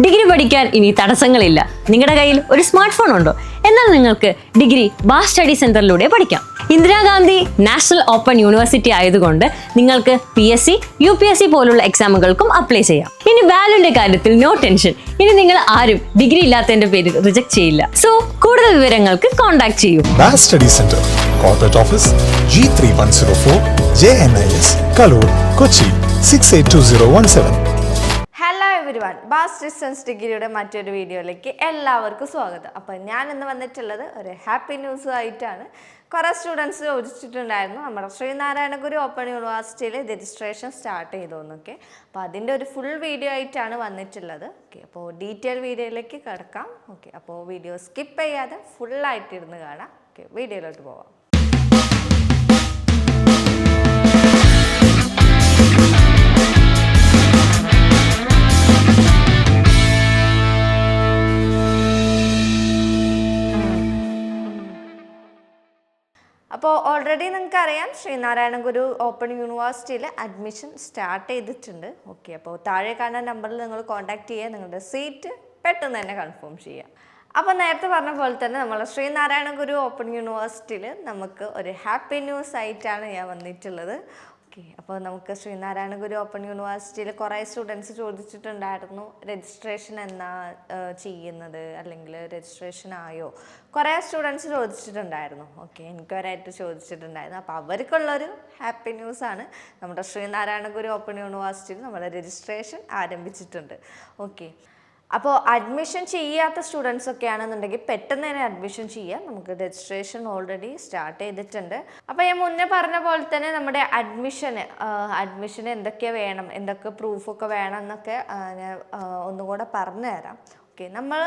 Degree പഠിക്കാൻ ഇനി തടസ്സങ്ങളില്ല. നിങ്ങളുടെ കയ്യിൽ ഒരു സ്മാർട്ട് ഫോൺ ഉണ്ടോ? എന്നാൽ നിങ്ങൾക്ക് ഡിഗ്രി ബാസ് സ്റ്റഡി സെന്ററിലൂടെ പഠിക്കാം. ഇന്ദിരാഗാന്ധി നാഷണൽ ഓപ്പൺ യൂണിവേഴ്സിറ്റി ആയതുകൊണ്ട് നിങ്ങൾക്ക് PSC, UPSC പോലുള്ള എക്സാമുകൾക്കും അപ്ലൈ ചെയ്യാം. ഇനി വാല്യൂന്റെ കാര്യത്തിൽ നോ ടെൻഷൻ. ഇനി നിങ്ങൾ ആരും ഡിഗ്രി ഇല്ലാത്തതിന്റെ പേരിൽ റിജക്ട് ചെയ്യില്ല. സോ കൂടുതൽ വിവരങ്ങൾക്ക് കോൺടാക്ട് ചെയ്യൂ. Baas study centre, corporate office, G3104, JNIS, Kaloor, Kochi 682017. Hello everyone, Baas distance ഡിഗ്രിയുടെ മറ്റൊരു വീഡിയോയിലേക്ക് എല്ലാവർക്കും സ്വാഗതം. അപ്പോൾ ഞാൻ ഇന്ന് വന്നിട്ടുള്ളത് ഒരു ഹാപ്പി ന്യൂസ് ആയിട്ടാണ്. കുറേ സ്റ്റുഡൻസ് ചോദിച്ചിട്ടുണ്ടായിരുന്നു നമ്മുടെ ശ്രീനാരായണ ഗുരു ഓപ്പൺ യൂണിവേഴ്സിറ്റിയിൽ രജിസ്ട്രേഷൻ സ്റ്റാർട്ട് ചെയ്തു എന്നൊക്കെ. അപ്പോൾ അതിൻ്റെ ഒരു ഫുൾ വീഡിയോ ആയിട്ടാണ് വന്നിട്ടുള്ളത്. ഓക്കെ, അപ്പോൾ ഡീറ്റെയിൽ വീഡിയോയിലേക്ക് കിടക്കാം. ഓക്കെ, അപ്പോൾ വീഡിയോ സ്കിപ്പ് ചെയ്യാതെ ഫുള്ളായിട്ട് ഇരുന്ന് കാണാം. ഓക്കെ, വീഡിയോയിലോട്ട് പോവാം. അപ്പോൾ ഓൾറെഡി നിങ്ങൾക്ക് അറിയാം ശ്രീനാരായണ ഗുരു ഓപ്പൺ യൂണിവേഴ്സിറ്റിയിൽ അഡ്മിഷൻ സ്റ്റാർട്ട് ചെയ്തിട്ടുണ്ട്. ഓക്കെ, അപ്പോൾ താഴെ കാണുന്ന നമ്പറിൽ നിങ്ങൾ കോൺടാക്ട് ചെയ്യുക, നിങ്ങളുടെ സീറ്റ് പെട്ടെന്ന് തന്നെ കൺഫേം ചെയ്യുക. അപ്പോൾ നേരത്തെ പറഞ്ഞ പോലെ തന്നെ നമ്മൾ ശ്രീനാരായണ ഗുരു ഓപ്പൺ യൂണിവേഴ്സിറ്റിയിൽ നമുക്ക് ഒരു ഹാപ്പി ന്യൂസ് ആയിട്ടാണ് ഞാൻ വന്നിട്ടുള്ളത്. ഓക്കെ, അപ്പോൾ നമുക്ക് ശ്രീനാരായണ ഗുരു ഓപ്പൺ യൂണിവേഴ്സിറ്റിയിൽ കുറേ സ്റ്റുഡൻസ് ചോദിച്ചിട്ടുണ്ടായിരുന്നു രജിസ്ട്രേഷൻ എന്നാ ചെയ്യുന്നത്, അല്ലെങ്കിൽ രജിസ്ട്രേഷൻ ആയോ. കുറേ സ്റ്റുഡൻസ് ചോദിച്ചിട്ടുണ്ടായിരുന്നു. ഓക്കെ, എനിക്കൊരായിട്ട് ചോദിച്ചിട്ടുണ്ടായിരുന്നു. അപ്പോൾ അവർക്കുള്ളൊരു ഹാപ്പി ന്യൂസാണ്. നമ്മുടെ ശ്രീനാരായണ ഗുരു ഓപ്പൺ യൂണിവേഴ്സിറ്റിയിൽ നമ്മുടെ രജിസ്ട്രേഷൻ ആരംഭിച്ചിട്ടുണ്ട്. ഓക്കെ, അപ്പോൾ അഡ്മിഷൻ ചെയ്യാത്ത സ്റ്റുഡൻസ് ഒക്കെ ആണെന്നുണ്ടെങ്കിൽ പെട്ടെന്ന് തന്നെ അഡ്മിഷൻ ചെയ്യാം. നമുക്ക് രജിസ്ട്രേഷൻ ഓൾറെഡി സ്റ്റാർട്ട് ചെയ്തിട്ടുണ്ട്. അപ്പോൾ ഞാൻ മുന്നേ പറഞ്ഞ പോലെ തന്നെ നമ്മുടെ അഡ്മിഷന് എന്തൊക്കെ വേണം, എന്തൊക്കെ പ്രൂഫൊക്കെ വേണം എന്നൊക്കെ ഞാൻ ഒന്നുകൂടെ പറഞ്ഞുതരാം. ഓക്കെ, നമ്മൾ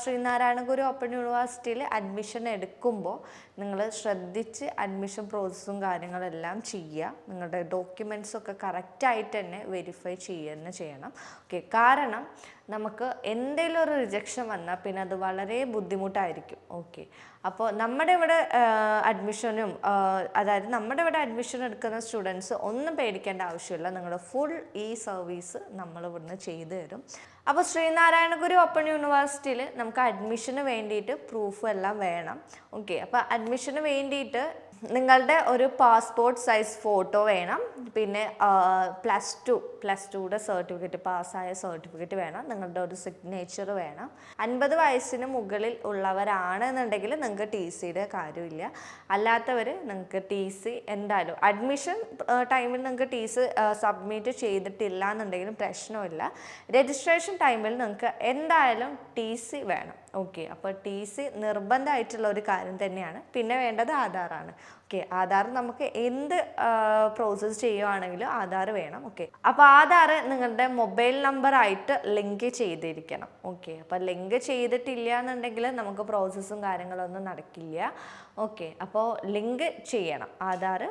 ശ്രീനാരായണ ഗുരു ഓപ്പൺ യൂണിവേഴ്സിറ്റിയിൽ അഡ്മിഷൻ എടുക്കുമ്പോൾ നിങ്ങൾ ശ്രദ്ധിച്ച് അഡ്മിഷൻ പ്രോസസ്സും കാര്യങ്ങളെല്ലാം ചെയ്യുക. നിങ്ങളുടെ ഡോക്യുമെൻറ്റ്സൊക്കെ കറക്റ്റായിട്ട് തന്നെ വെരിഫൈ ചെയ്യുക ചെയ്യണം. ഓക്കെ, കാരണം നമുക്ക് എന്തെങ്കിലും ഒരു റിജക്ഷൻ വന്നാൽ പിന്നെ അത് വളരെ ബുദ്ധിമുട്ടായിരിക്കും. ഓക്കെ, അപ്പോൾ നമ്മുടെ ഇവിടെ അഡ്മിഷനും നമ്മുടെ ഇവിടെ അഡ്മിഷൻ എടുക്കുന്ന സ്റ്റുഡൻസ് ഒന്നും പേടിക്കേണ്ട ആവശ്യമില്ല. നിങ്ങളുടെ ഫുൾ ഈ സർവീസ് നമ്മൾ ഇവിടുന്ന് ചെയ്തു തരും. അപ്പോൾ ശ്രീനാരായണ ഗുരു ഓപ്പൺ യൂണിവേഴ്സിറ്റിയിൽ നമുക്ക് അഡ്മിഷന് വേണ്ടിയിട്ട് പ്രൂഫും എല്ലാം വേണം. ഓക്കെ, അപ്പോൾ അഡ്മിഷന് വേണ്ടിയിട്ട് നിങ്ങളുടെ ഒരു പാസ്പോർട്ട് സൈസ് ഫോട്ടോ വേണം. പിന്നെ പ്ലസ് ടുയുടെ സർട്ടിഫിക്കറ്റ്, പാസ്സായ സർട്ടിഫിക്കറ്റ് വേണം. നിങ്ങളുടെ ഒരു സിഗ്നേച്ചർ വേണം. 50 വയസ്സിന് മുകളിൽ ഉള്ളവരാണെന്നുണ്ടെങ്കിൽ നിങ്ങൾക്ക് TCയുടെ കാര്യമില്ല. അല്ലാത്തവർ നിങ്ങൾക്ക് TC എന്തായാലും അഡ്മിഷൻ ടൈമിൽ നിങ്ങൾക്ക് TC സബ്മിറ്റ് ചെയ്തിട്ടില്ല എന്നുണ്ടെങ്കിലും പ്രശ്നമില്ല. രജിസ്ട്രേഷൻ ടൈമിൽ നിങ്ങൾക്ക് എന്തായാലും TC വേണം. ഓക്കെ, അപ്പോൾ TC നിർബന്ധമായിട്ടുള്ള ഒരു കാര്യം തന്നെയാണ്. പിന്നെ വേണ്ടത് ആധാറാണ്. ഓക്കെ, ആധാർ നമുക്ക് എന്ത് പ്രോസസ്സ് ചെയ്യുവാണെങ്കിലും ആധാർ വേണം. ഓക്കെ, അപ്പോൾ ആധാർ നിങ്ങളുടെ മൊബൈൽ നമ്പറായിട്ട് ലിങ്ക് ചെയ്തിരിക്കണം. ഓക്കെ, അപ്പോൾ ലിങ്ക് ചെയ്തിട്ടില്ല എന്നുണ്ടെങ്കിൽ നമുക്ക് പ്രോസസ്സും കാര്യങ്ങളൊന്നും നടക്കില്ല. ഓക്കെ, അപ്പോൾ ലിങ്ക് ചെയ്യണം. ആധാർ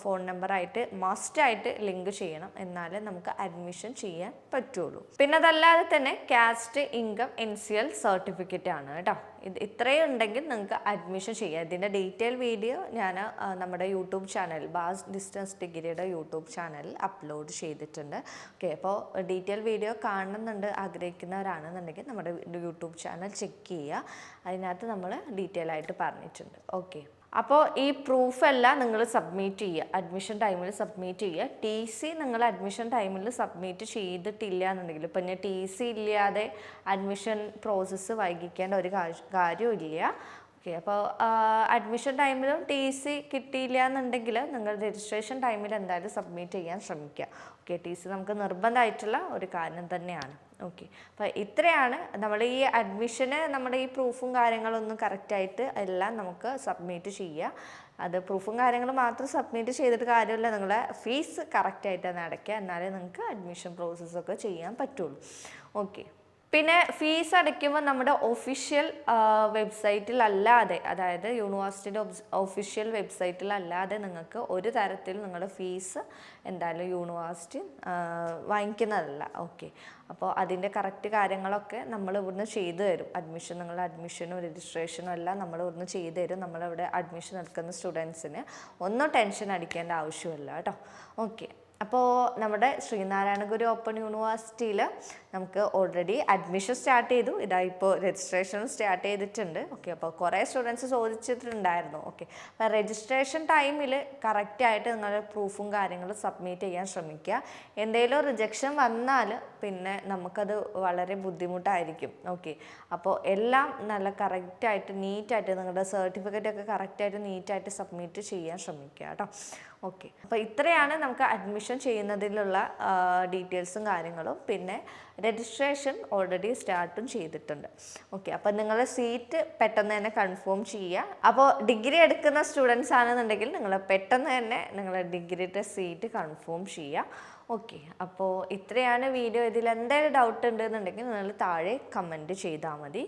ഫോൺ നമ്പറായിട്ട് മസ്റ്റായിട്ട് ലിങ്ക് ചെയ്യണം, എന്നാലേ നമുക്ക് അഡ്മിഷൻ ചെയ്യാൻ പറ്റുള്ളൂ. പിന്നെ അതല്ലാതെ തന്നെ കാസ്റ്റ്, ഇൻകം, NCL സർട്ടിഫിക്കറ്റ് ആണ് കേട്ടോ. ഇത്രയും ഉണ്ടെങ്കിൽ നിങ്ങൾക്ക് അഡ്മിഷൻ ചെയ്യാം. ഇതിൻ്റെ ഡീറ്റെയിൽ വീഡിയോ ഞാൻ നമ്മുടെ യൂട്യൂബ് ചാനൽ ബാസ് ഡിസ്റ്റൻസ് ഡിഗ്രിയുടെ യൂട്യൂബ് ചാനലിൽ അപ്ലോഡ് ചെയ്തിട്ടുണ്ട്. ഓക്കെ, അപ്പോൾ ഡീറ്റെയിൽ വീഡിയോ കാണുന്നുണ്ട് ആഗ്രഹിക്കുന്നവരാണെന്നുണ്ടെങ്കിൽ നമ്മുടെ യൂട്യൂബ് ചാനൽ ചെക്ക് ചെയ്യുക. അതിനകത്ത് നമ്മൾ ഡീറ്റെയിൽ ആയിട്ട് പറഞ്ഞിട്ടുണ്ട്. ഓക്കെ, അപ്പോൾ ഈ പ്രൂഫെല്ലാം നിങ്ങൾ സബ്മിറ്റ് ചെയ്യുക. അഡ്മിഷൻ ടൈമിൽ സബ്മിറ്റ് ചെയ്യുക. TC നിങ്ങൾ അഡ്മിഷൻ ടൈമിൽ സബ്മിറ്റ് ചെയ്തിട്ടില്ല എന്നുണ്ടെങ്കിൽ, ഇപ്പം ഞാൻ TC ഇല്ലാതെ അഡ്മിഷൻ പ്രോസസ്സ് വൈകിക്കേണ്ട ഒരു കാര്യമില്ല. ഓക്കെ, അപ്പോൾ അഡ്മിഷൻ ടൈമിലും TC കിട്ടിയില്ല എന്നുണ്ടെങ്കിൽ നിങ്ങൾ രജിസ്ട്രേഷൻ ടൈമിൽ എന്തായാലും സബ്മിറ്റ് ചെയ്യാൻ ശ്രമിക്കുക. ഓക്കെ, TC നമുക്ക് നിർബന്ധമായിട്ടുള്ള ഒരു കാര്യം തന്നെയാണ്. ഓക്കെ, അപ്പോൾ ഇത്രയാണ് നമ്മൾ ഈ അഡ്മിഷന് നമ്മുടെ ഈ പ്രൂഫും കാര്യങ്ങളൊന്നും കറക്റ്റായിട്ട് എല്ലാം നമുക്ക് സബ്മിറ്റ് ചെയ്യുക. അത് പ്രൂഫും കാര്യങ്ങളും മാത്രം സബ്മിറ്റ് ചെയ്തിട്ട് കാര്യമില്ല, നിങ്ങളുടെ ഫീസ് കറക്റ്റായിട്ട് തന്നെ അടയ്ക്കുക. എന്നാലേ നിങ്ങൾക്ക് അഡ്മിഷൻ പ്രോസസ്സൊക്കെ ചെയ്യാൻ പറ്റുള്ളൂ. ഓക്കെ, പിന്നെ ഫീസ് അടയ്ക്കുമ്പോൾ നമ്മുടെ ഒഫീഷ്യൽ വെബ്സൈറ്റിലല്ലാതെ, അതായത് യൂണിവേഴ്സിറ്റിയുടെ ഒഫീഷ്യൽ വെബ്സൈറ്റിലല്ലാതെ നിങ്ങൾക്ക് ഒരു തരത്തിൽ നിങ്ങളുടെ ഫീസ് എന്തായാലും യൂണിവേഴ്സിറ്റി വാങ്ങിക്കുന്നതല്ല. ഓക്കെ, അപ്പോൾ അതിൻ്റെ കറക്റ്റ് കാര്യങ്ങളൊക്കെ നമ്മൾ ഇവിടുന്ന് ചെയ്തു തരും. നിങ്ങളുടെ അഡ്മിഷനും രജിസ്ട്രേഷനും എല്ലാം നമ്മൾ ഇവിടുന്ന് ചെയ്തു തരും. നമ്മളിവിടെ അഡ്മിഷൻ എടുക്കുന്ന സ്റ്റുഡൻസിന് ഒന്നും ടെൻഷൻ അടിക്കേണ്ട ആവശ്യമില്ല കേട്ടോ. ഓക്കെ, അപ്പോൾ നമ്മുടെ ശ്രീനാരായണ ഗുരു ഓപ്പൺ യൂണിവേഴ്സിറ്റിയിൽ നമുക്ക് ഓൾറെഡി അഡ്മിഷൻ സ്റ്റാർട്ട് ചെയ്തു. ഇതാ ഇപ്പോൾ രജിസ്ട്രേഷനും സ്റ്റാർട്ട് ചെയ്തിട്ടുണ്ട്. ഓക്കെ, അപ്പോൾ കുറേ സ്റ്റുഡൻസ് ചോദിച്ചിട്ടുണ്ടായിരുന്നു. ഓക്കെ, അപ്പോൾ രജിസ്ട്രേഷൻ ടൈമിൽ കറക്റ്റായിട്ട് നിങ്ങളുടെ പ്രൂഫും കാര്യങ്ങളും സബ്മിറ്റ് ചെയ്യാൻ ശ്രമിക്കുക. എന്തെങ്കിലും റിജക്ഷൻ വന്നാൽ പിന്നെ നമുക്കത് വളരെ ബുദ്ധിമുട്ടായിരിക്കും. ഓക്കെ, അപ്പോൾ എല്ലാം നല്ല കറക്റ്റായിട്ട് നീറ്റായിട്ട് നിങ്ങളുടെ സർട്ടിഫിക്കറ്റ് ഒക്കെ കറക്റ്റായിട്ട് നീറ്റായിട്ട് സബ്മിറ്റ് ചെയ്യാൻ ശ്രമിക്കുക കേട്ടോ. ഓക്കെ, അപ്പോൾ ഇത്രയാണ് നമുക്ക് അഡ്മിഷൻ ചെയ്യുന്നതിലുള്ള ഡീറ്റെയിൽസും കാര്യങ്ങളും. പിന്നെ രജിസ്ട്രേഷൻ ഓൾറെഡി സ്റ്റാർട്ടും ചെയ്തിട്ടുണ്ട്. ഓക്കെ, അപ്പോൾ നിങ്ങളുടെ സീറ്റ് പെട്ടെന്ന് തന്നെ കൺഫേം ചെയ്യുക. അപ്പോൾ ഡിഗ്രി എടുക്കുന്ന സ്റ്റുഡൻസ് ആണെന്നുണ്ടെങ്കിൽ നിങ്ങൾ പെട്ടെന്ന് തന്നെ നിങ്ങളുടെ ഡിഗ്രിയുടെ സീറ്റ് കൺഫേം ചെയ്യുക. ഓക്കെ, അപ്പോൾ ഇത്രയാണ് വീഡിയോ. ഇതിൽ എന്തെങ്കിലും ഡൗട്ട് ഉണ്ടെന്നുണ്ടെങ്കിൽ നിങ്ങൾ താഴെ കമൻറ്റ് ചെയ്താൽ മതി.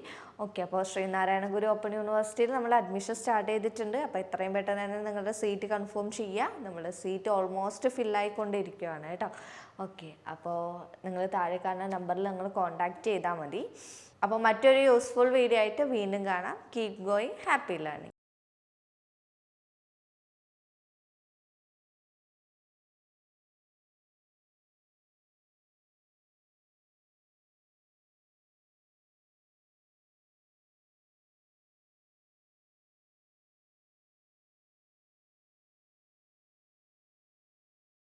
ഓക്കെ, അപ്പോൾ ശ്രീനാരായണ ഗുരു ഓപ്പൺ യൂണിവേഴ്സിറ്റിയിൽ നമ്മൾ അഡ്മിഷൻ സ്റ്റാർട്ട് ചെയ്തിട്ടുണ്ട്. അപ്പോൾ എത്രയും പെട്ടെന്ന് തന്നെ നിങ്ങളുടെ സീറ്റ് കൺഫേം ചെയ്യുക. നമ്മുടെ സീറ്റ് ഓൾമോസ്റ്റ് ഫില്ലായിക്കൊണ്ടിരിക്കുകയാണ് കേട്ടോ. ഓക്കെ, അപ്പോൾ നിങ്ങൾ താഴെ കാണുന്ന നമ്പറിൽ നിങ്ങൾ കോൺടാക്റ്റ് ചെയ്താൽ മതി. അപ്പോൾ മറ്റൊരു യൂസ്ഫുൾ വീഡിയോ ആയിട്ട് വീണ്ടും കാണാം. Keep going, happy learning.